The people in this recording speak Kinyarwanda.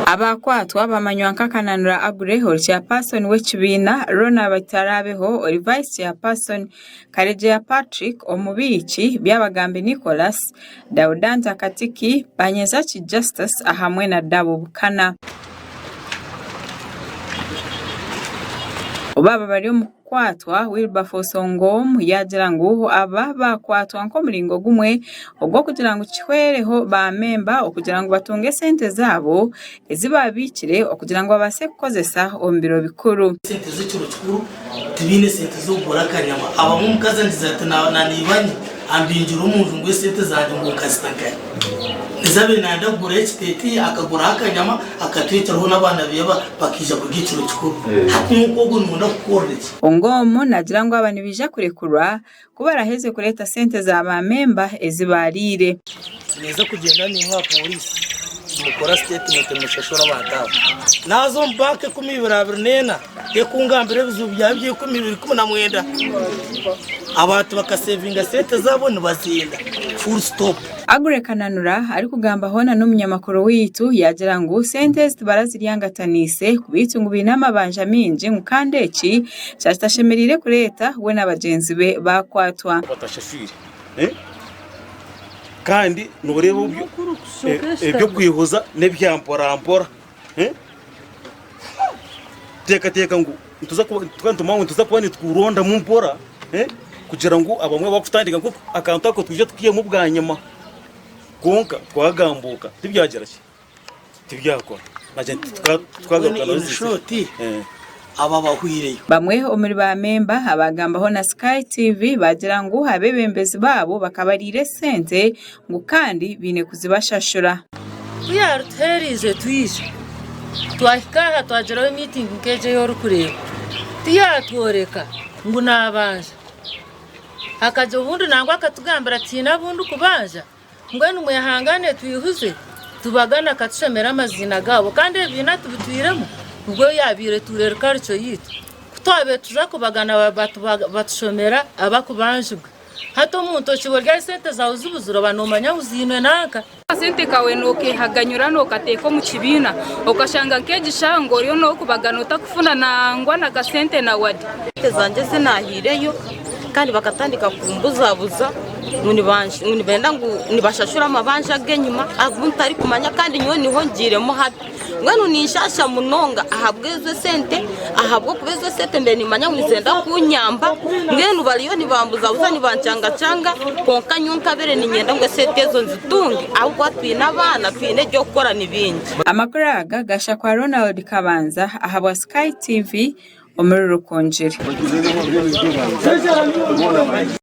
Abakwatwa bamanywa nkakananura Agure chairperson w'ekibina Rona Batarabeho ori vice chairperson Karegeya Patrick Omubiki Byabagambe Nicholas Daudanta Katiki Banyezachi Justice ahamwe na Dabo Bukana. Obaba bari kwatwa Wilberforce Ngom yagira ngo aba bakwatwa nko muringo gumwe ubwo kugira ngo kihwereho ba member okugira ngo batunge sente zabo ezibabikire okugira ngo abase kukozesa ombiro bikuru sente z'ikiro kikuru tibine sente zo gurakanyama aba mu mukazandiza na nibanye ambinjira umuntu ngo sente zanje ngo kasitakaye izabe nanda gure ekiteti akagura akanyama akatwitiraho n'abana biyaba bakija ku giciro kikuru hakuko ngo nunda kukoretse Ngomo nagira ngo abantu bija kurekurwa kuba araheze kureta sente za ba member ezibarire neza kugenda ni mwa polisi mukora statement mushashora bataho nazo banke 2024 ekungambire bizubya bye 2019 abantu bakasevinga sente zabo nibazinda full stop. Agure kananura ari kugamba hona n'umunyamakuru witu yagira ngo sente baraziryangatanise kubitungu binamabanja minje mukandeki cyastashemerire kureta we n'abagenzi be bakwatwa batashafiri kandi nuburebo byo kwihuza nebyamporampora teka ngo tuza kubani twuronda mu mpora kugira ngo abamwe bakutandika ko akantu ako tuje tukiye mu bwanyama konka twagambuka tibyagerashye tibyakora twagakana shoti aba bahwireyo bamwe omuri ba member abagambaho na Sky TV bagira ngo habebembezi babo bakabarire sente ngo kandi bine kuzibashashura tuyarterize tuyishe twahikaha twageraho meeting nkeje yo rukureba tiyatoreka ngo nabanje akaje ubundi nangwa akatugambira ati nabundi kubanja ngwene umuyahangane tuyihuze tubagana katushemera amazina gabo kandi ibina tubitwiremo ubwo yabire turereka aricyo yito kutwabe tuzakubagana batushomera abakubanjibwa hato umuntu kiborya sente zawe zubuzura banomanya uzinwe naka sente kawe noke haganyura nokateko mu kibina okashanga kegishango ryo no kubagana utakufuna nangwa na gasente na wadi zanje sinahireyo kandi bakatandika kumbuzabuza nuni benda ngo nibashashura amabanje agenyuma abunta ari kumanya kandi nyo niho ngiremo habi ngwenu nishasha munonga ahabweze sente ahabwo kubeze sente mbe nimanya mwizenda kunyamba ngwenu baliyo nibambuza buza nibancanga konka nyunka bere ninyenda ngo sente zo nzitunge ahubwo atwina abana twine ryo gukora nibindi. Amakuru aga gasha kwa Ronald Kabanza ahabwa Sky TV omuri Rukonjeri.